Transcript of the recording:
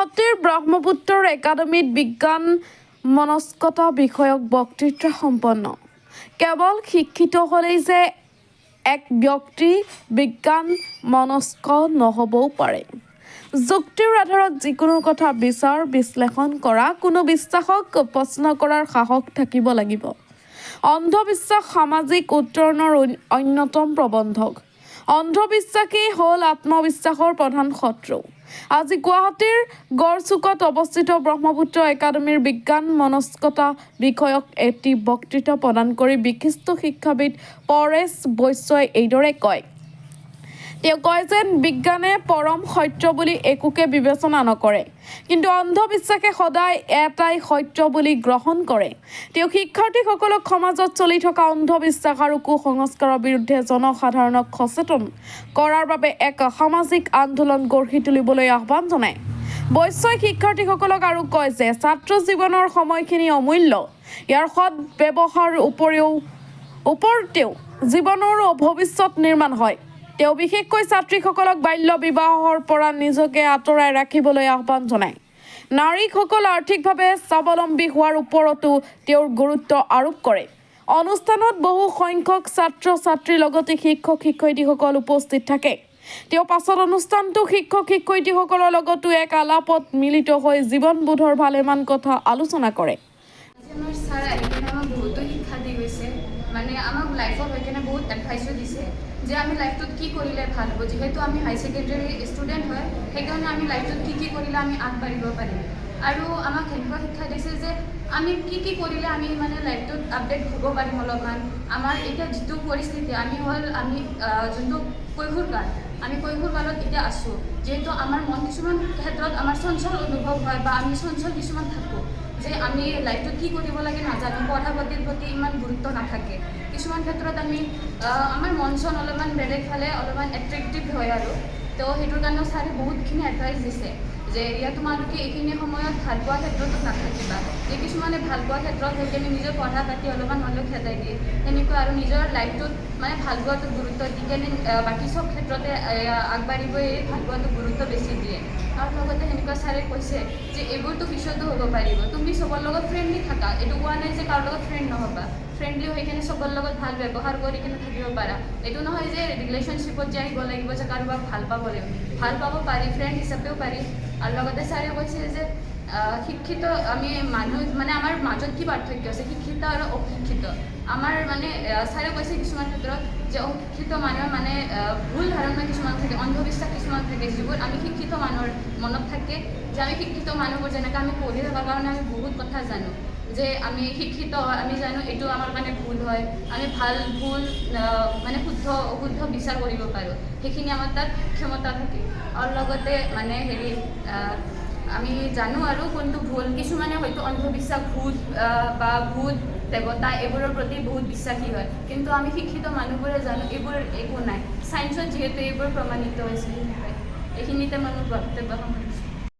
গুৱাহাটীৰ ব্ৰহ্মপুত্ৰ একাডেমীত বিজ্ঞান মনস্কতা বিষয়ক বক্তৃতা সম্পন্ন। কেৱল শিক্ষিত হ'লেই যে এক ব্যক্তি বিজ্ঞান মনস্ক নহ'বও পাৰে। যুক্তিৰ আধাৰত যিকোনো কথা বিচাৰ বিশ্লেষণ কৰা, কোনো বিশ্বাসক প্ৰশ্ন কৰাৰ সাহস থাকিব লাগিব। অন্ধবিশ্বাস সামাজিক উত্তৰণৰ অন্যতম প্ৰবন্ধক। অন্ধবিশ্বাসেই হ'ল আত্মবিশ্বাসৰ প্ৰধান শত্ৰু। আজি গুৱাহাটীৰ গড়চুকত অৱস্থিত ব্ৰহ্মপুত্ৰ একাডেমীৰ বিজ্ঞান মনস্কতা বিষয়ক এটি বক্তৃতা প্ৰদান কৰি বিশিষ্ট শিক্ষাবিদ পৰেশ বৈশ্যই এইদৰে কয়। তেওঁ কয় যে বিজ্ঞানে পৰম সত্য বুলি একোকে বিবেচনা নকৰে, কিন্তু অন্ধবিশ্বাসে সদায় এটাই সত্য বুলি গ্ৰহণ কৰে। তেওঁ শিক্ষাৰ্থীসকলক সমাজত চলি থকা অন্ধবিশ্বাস আৰু কুসংস্কাৰৰ বিৰুদ্ধে জনসাধাৰণক সচেতন কৰাৰ বাবে এক সামাজিক আন্দোলন গঢ়ি তুলিবলৈ আহ্বান জনায়। বৈশ্যই শিক্ষাৰ্থীসকলক আৰু কয় যে ছাত্ৰ জীৱনৰ সময়খিনি অমূল্য। ইয়াৰ সৎ ব্যৱহাৰৰ ওপৰতেও জীৱনৰ ভৱিষ্যত নিৰ্মাণ হয়। তেওঁ বিশেষকৈ ছাত্ৰীসকলক বাল্য বিবাহৰ পৰা নিজকে আঁতৰাই ৰাখিবলৈ আহ্বান জনায়। নাৰীসকল আৰ্থিকভাৱে স্বাৱলম্বী হোৱাৰ ওপৰতো তেওঁৰ গুৰুত্ব আৰোপ কৰে। অনুষ্ঠানত বহু সংখ্যক ছাত্ৰ ছাত্ৰীৰ লগতে শিক্ষক শিক্ষয়িত্ৰীসকল উপস্থিত থাকে। তেওঁ পাছত অনুষ্ঠানটো শিক্ষক শিক্ষয়িত্ৰীসকলৰ লগতো এক আলাপত মিলিত হৈ জীৱনবোধৰ ভালেমান কথা আলোচনা কৰে। মানে আমাক লাইফত হৈ কিনে বহুত এডভাইচো দিছে যে আমি লাইফটোত কি কৰিলে ভাল হ'ব। যিহেতু আমি হাই ছেকেণ্ডেৰী ষ্টুডেণ্ট হয়, সেইকাৰণে আমি লাইফটোত কি কৰিলে আমি আগবাঢ়িব পাৰিম। আৰু আমাক সেনেকুৱা শিক্ষা দিছে যে আমি কি কৰিলে আমি মানে লাইফটোত আপডেট হ'ব পাৰিম অলপমান। আমাৰ এতিয়া যিটো পৰিস্থিতি আমি যোনটো কৈশোৰকাল, আমি কৈশোৰকালত এতিয়া আছোঁ। যিহেতু আমাৰ মন কিছুমান ক্ষেত্ৰত আমাৰ চঞ্চল অনুভৱ হয় বা আমি চঞ্চল কিছুমান থাকোঁ যে আমি লাইফটোত কি কৰিব লাগে নাজানো, পঢ়া পাতিৰ প্ৰতি ইমান গুৰুত্ব নাথাকে। কিছুমান ক্ষেত্ৰত আমাৰ মন চন অলপমান বেলেগ ফালে অলপমান এট্ৰেক্টিভ হয় আৰু তো সেইটোৰ কাৰণেও ছাৰে বহুতখিনি এডভাইচ দিছে যে ইয়াত তোমালোকে এইখিনি সময়ত ভাল পোৱা ক্ষেত্ৰতো নাথাকিবা। যে কিছুমানে ভাল পোৱা ক্ষেত্ৰত হৈ কিনে নিজৰ পঢ়া পাতি অলপমান হ'লেও খেদাই দিয়ে, সেনেকুৱা আৰু নিজৰ লাইফটোত মানে ভাল পোৱাটো গুৰুত্ব দি কেনে বাকী চব ক্ষেত্ৰতে আগবাঢ়িবই ভাল পোৱাটো গুৰুত্ব বেছি দিয়ে। আৰু লগতে সেনেকুৱা ছাৰে কৈছে যে এইবোৰতো পিছতো হ'ব পাৰিব, তুমি চবৰ লগত ফ্ৰেণ্ডলি থাকা। এইটো কোৱা নাই যে কাৰো লগত ফ্ৰেণ্ড নহ'বা, ফ্ৰেণ্ডলি হৈ কিনে চবৰ লগত ভাল ব্যৱহাৰ কৰি কিনে থাকিব পাৰা। এইটো নহয় যে ৰিলেশ্যনশ্বিপত যে আহিব লাগিব যে কাৰোবাক ভাল পাব লাগিব, ভাল পাব পাৰি, ফ্ৰেণ্ড হিচাপেও পাৰি। আৰু লগতে ছাৰে কৈছে যে শিক্ষিত আমি মানুহ মানে আমাৰ মাজত কি পাৰ্থক্য আছে শিক্ষিত আৰু অশিক্ষিত। আমাৰ মানে ছাৰে কৈছে কিছুমান ক্ষেত্ৰত যে অশিক্ষিত মানুহৰ মানে ভুল ধাৰণা কিছুমান থাকে, অন্ধবিশ্বাস কিছুমান থাকে, যিবোৰ আমি শিক্ষিত মানুহৰ মনত থাকে। যে আমি শিক্ষিত মানুহবোৰ যেনেকৈ আমি পঢ়ি থকাৰ কাৰণে আমি বহুত কথা জানো, যে আমি শিক্ষিত হয়, আমি জানো এইটো আমাৰ কাৰণে ভুল হয়, আমি ভাল ভুল মানে শুদ্ধ অশুদ্ধ বিচাৰ কৰিব পাৰোঁ, সেইখিনি আমাৰ তাত ক্ষমতা থাকে। আৰু লগতে মানে আমি জানো আৰু কোনটো ভুল। কিছুমানে হয়তো অন্ধবিশ্বাস ভূত বা ভূত দেৱতা এইবোৰৰ প্ৰতি বহুত বিশ্বাসী হয়, কিন্তু আমি শিক্ষিত মানুহবোৰে জানো এইবোৰ একো নাই। ছায়েন্সত যিহেতু এইবোৰ প্ৰমাণিত হৈছে, এইখিনিতে মানুহ বক্তব্য